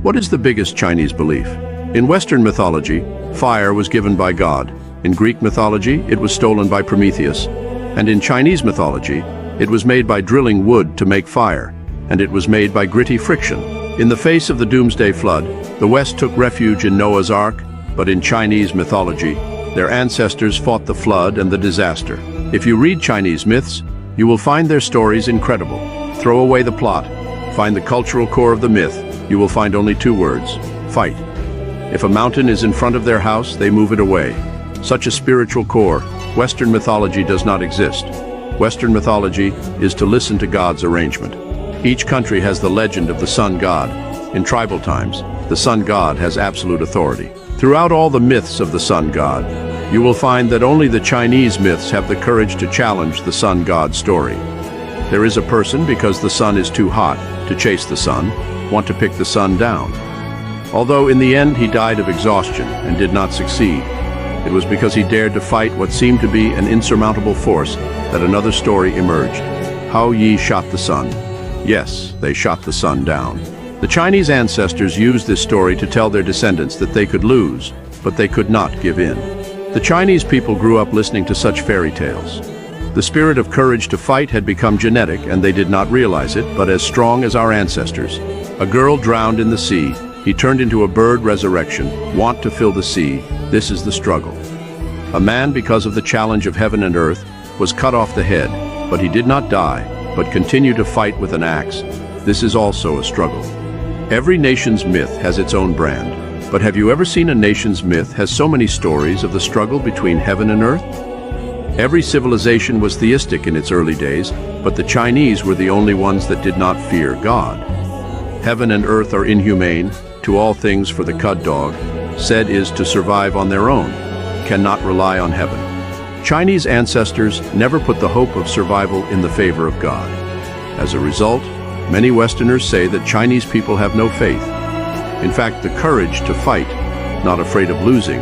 What is the biggest Chinese belief? In Western mythology, fire was given by God. In Greek mythology, it was stolen by Prometheus. And in Chinese mythology, it was made by drilling wood to make fire. And it was made by gritty friction. In the face of the Doomsday Flood, the West took refuge in Noah's Ark, but in Chinese mythology, their ancestors fought the flood and the disaster. If you read Chinese myths, you will find their stories incredible. Throw away the plot. Find the cultural core of the myth. You will find only two words: fight. If a mountain is in front of their house, they move it away. Such a spiritual core, Western mythology does not exist. Western mythology is to listen to God's arrangement. Each country has the legend of the sun god. In tribal times, the sun god has absolute authority. Throughout all the myths of the sun god, you will find that only the Chinese myths have the courage to challenge the sun god story. There is a person, because the sun is too hot to chase the sun, want to pick the sun down. Although in the end he died of exhaustion and did not succeed, it was because he dared to fight what seemed to be an insurmountable force that another story emerged. How Yi shot the sun. Yes, they shot the sun down. The Chinese ancestors used this story to tell their descendants that they could lose, but they could not give in. The Chinese people grew up listening to such fairy tales. The spirit of courage to fight had become genetic, and they did not realize it, but as strong as our ancestors. A girl drowned in the sea. He turned into a bird resurrection, want to fill the sea. This is the struggle. A man, because of the challenge of heaven and earth, was cut off the head, but he did not die, but continued to fight with an axe. This is also a struggle. Every nation's myth has its own brand, but have you ever seen a nation's myth has so many stories of the struggle between heaven and earth? Every civilization was theistic in its early days, but the Chinese were the only ones that did not fear God. Heaven and earth are inhumane, to all things for the cud dog, said is to survive on their own, cannot rely on heaven. Chinese ancestors never put the hope of survival in the favor of God. As a result, many Westerners say that Chinese people have no faith. In fact, the courage to fight, not afraid of losing,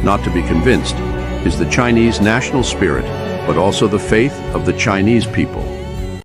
not to be convinced, is the Chinese national spirit, but also the faith of the Chinese people.